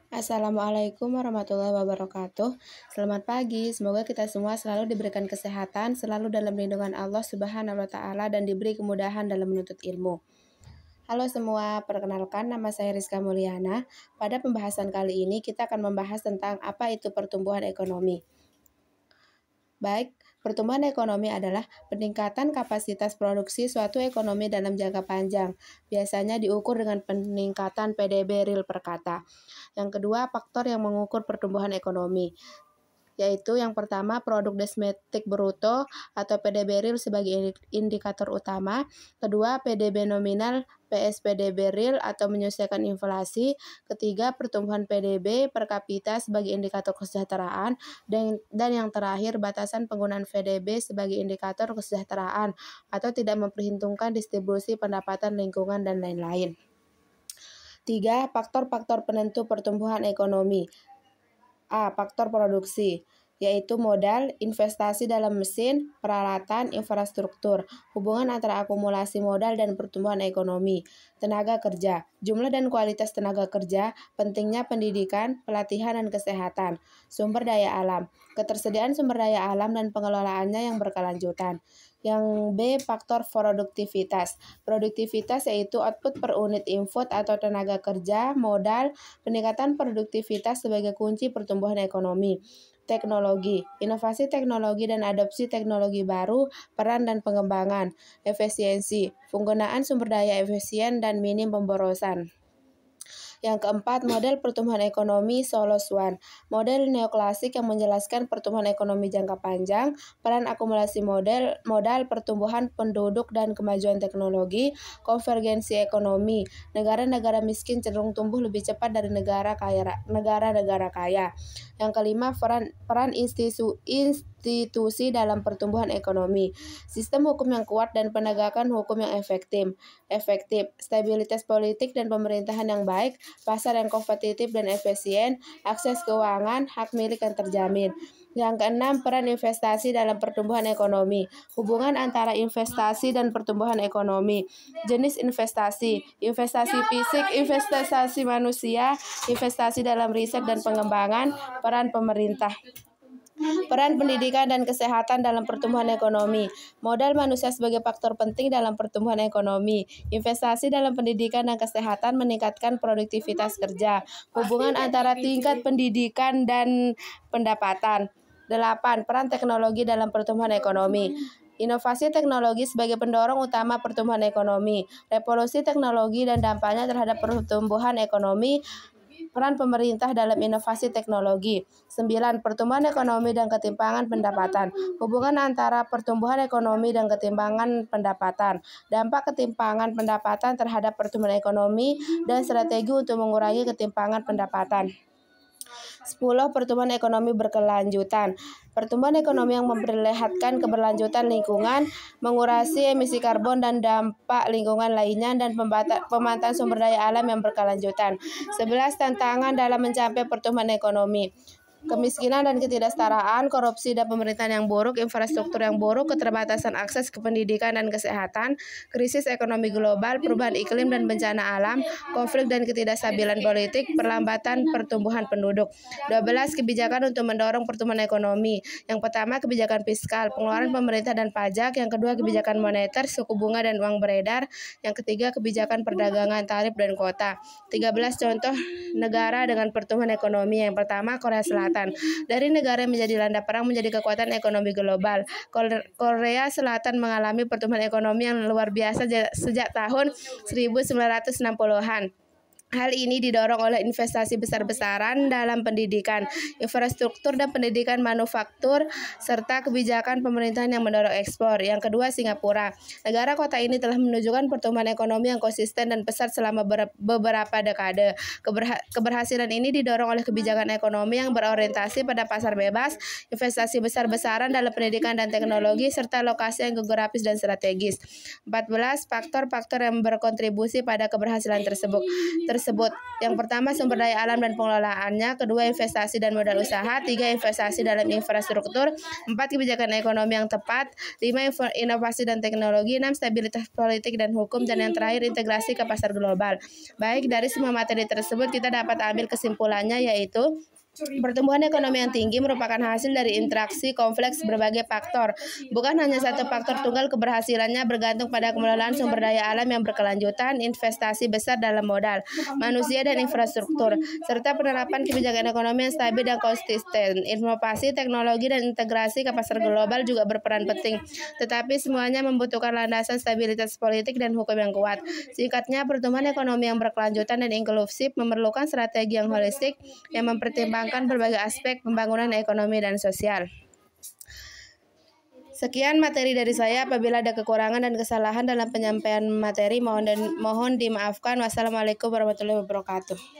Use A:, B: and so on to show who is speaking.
A: Assalamualaikum warahmatullahi wabarakatuh. Selamat pagi, semoga kita semua selalu diberikan kesehatan, selalu dalam lindungan Allah Subhanahu wa Ta'ala, dan diberi kemudahan dalam menuntut ilmu. Halo semua, perkenalkan nama saya Rizka Mulyana. Pada pembahasan kali ini kita akan membahas tentang apa itu pertumbuhan ekonomi. Baik, pertumbuhan ekonomi adalah peningkatan kapasitas produksi suatu ekonomi dalam jangka panjang. Biasanya diukur dengan peningkatan PDB real per kata. Yang kedua, faktor yang mengukur pertumbuhan ekonomi, yaitu yang pertama produk domestik bruto atau PDB real sebagai indikator utama, kedua PDB nominal PSPDB real atau menyesuaikan inflasi, ketiga pertumbuhan PDB per kapita sebagai indikator kesejahteraan, dan yang terakhir batasan penggunaan PDB sebagai indikator kesejahteraan atau tidak memperhitungkan distribusi pendapatan lingkungan dan lain-lain. 3. Faktor-faktor penentu pertumbuhan ekonomi. A. Faktor produksi, yaitu modal, investasi dalam mesin, peralatan, infrastruktur, hubungan antara akumulasi modal dan pertumbuhan ekonomi. Tenaga kerja, jumlah dan kualitas tenaga kerja, pentingnya pendidikan, pelatihan, dan kesehatan. Sumber daya alam, ketersediaan sumber daya alam dan pengelolaannya yang berkelanjutan. Yang B, faktor produktivitas. Produktivitas yaitu output per unit input atau tenaga kerja, modal, peningkatan produktivitas sebagai kunci pertumbuhan ekonomi. Teknologi, inovasi teknologi dan adopsi teknologi baru, peran dan pengembangan. Efisiensi, penggunaan sumber daya efisien dan minim pemborosan. Yang keempat, model pertumbuhan ekonomi Solos One. Model neoklasik yang menjelaskan pertumbuhan ekonomi jangka panjang, peran akumulasi modal, pertumbuhan penduduk dan kemajuan teknologi, konvergensi ekonomi. Negara-negara miskin cenderung tumbuh lebih cepat dari negara-negara kaya. Yang kelima, peran institusi dalam pertumbuhan ekonomi. Sistem hukum yang kuat dan penegakan hukum yang efektif, stabilitas politik dan pemerintahan yang baik, pasar yang kompetitif dan efisien, akses keuangan, hak milik yang terjamin. Yang keenam, peran investasi dalam pertumbuhan ekonomi. Hubungan antara investasi dan pertumbuhan ekonomi. Jenis investasi, investasi fisik, investasi manusia, investasi dalam riset dan pengembangan, peran pemerintah. Peran pendidikan dan kesehatan dalam pertumbuhan ekonomi. Modal manusia sebagai faktor penting dalam pertumbuhan ekonomi. Investasi dalam pendidikan dan kesehatan meningkatkan produktivitas kerja. Hubungan antara tingkat pendidikan dan pendapatan. 8. Peran teknologi dalam pertumbuhan ekonomi. Inovasi teknologi sebagai pendorong utama pertumbuhan ekonomi. Revolusi teknologi dan dampaknya terhadap pertumbuhan ekonomi. Peran pemerintah dalam inovasi teknologi. 9. Pertumbuhan ekonomi dan ketimpangan pendapatan. Hubungan antara pertumbuhan ekonomi dan ketimpangan pendapatan. Dampak ketimpangan pendapatan terhadap pertumbuhan ekonomi dan strategi untuk mengurangi ketimpangan pendapatan. 10. Pertumbuhan ekonomi berkelanjutan. Pertumbuhan ekonomi yang memperlihatkan keberlanjutan lingkungan, mengurangi emisi karbon dan dampak lingkungan lainnya, dan pemanfaatan sumber daya alam yang berkelanjutan. 11. Tantangan dalam mencapai pertumbuhan ekonomi. Kemiskinan dan ketidaksetaraan, korupsi dan pemerintahan yang buruk, infrastruktur yang buruk, keterbatasan akses ke pendidikan dan kesehatan, krisis ekonomi global, perubahan iklim dan bencana alam, konflik dan ketidakstabilan politik, perlambatan pertumbuhan penduduk. 12. Kebijakan untuk mendorong pertumbuhan ekonomi. Yang pertama, kebijakan fiskal, pengeluaran pemerintah dan pajak. Yang kedua, kebijakan moneter, suku bunga dan uang beredar. Yang ketiga, kebijakan perdagangan, tarif dan kuota. 13. Contoh negara dengan pertumbuhan ekonomi. Yang pertama, Korea Selatan. Dari negara menjadi landa perang menjadi kekuatan ekonomi global. Korea Selatan mengalami pertumbuhan ekonomi yang luar biasa sejak tahun 1960-an. Hal ini didorong oleh investasi besar-besaran dalam pendidikan, infrastruktur dan pendidikan manufaktur, serta kebijakan pemerintahan yang mendorong ekspor. Yang kedua, Singapura. Negara kota ini telah menunjukkan pertumbuhan ekonomi yang konsisten dan pesat selama beberapa dekade. Keberhasilan ini didorong oleh kebijakan ekonomi yang berorientasi pada pasar bebas, investasi besar-besaran dalam pendidikan dan teknologi, serta lokasi yang geografis dan strategis. 14. Faktor-faktor yang berkontribusi pada keberhasilan tersebut. tersebut. Yang pertama, sumber daya alam dan pengelolaannya. Kedua, investasi dan modal usaha. Tiga, investasi dalam infrastruktur. Empat, kebijakan ekonomi yang tepat. Lima, inovasi dan teknologi. Enam, stabilitas politik dan hukum. Dan yang terakhir, integrasi ke pasar global. Baik, dari semua materi tersebut kita dapat ambil kesimpulannya, yaitu pertumbuhan ekonomi yang tinggi merupakan hasil dari interaksi kompleks berbagai faktor. Bukan hanya satu faktor tunggal, keberhasilannya bergantung pada pengelolaan sumber daya alam yang berkelanjutan, investasi besar dalam modal, manusia dan infrastruktur, serta penerapan kebijakan ekonomi yang stabil dan konsisten. Inovasi, teknologi, dan integrasi ke pasar global juga berperan penting. Tetapi semuanya membutuhkan landasan stabilitas politik dan hukum yang kuat. Singkatnya, pertumbuhan ekonomi yang berkelanjutan dan inklusif memerlukan strategi yang holistik yang mempertimbangkan berbagai aspek pembangunan ekonomi dan sosial. Sekian materi dari saya. Apabila ada kekurangan dan kesalahan dalam penyampaian materi, mohon dimaafkan. Wassalamualaikum warahmatullahi wabarakatuh.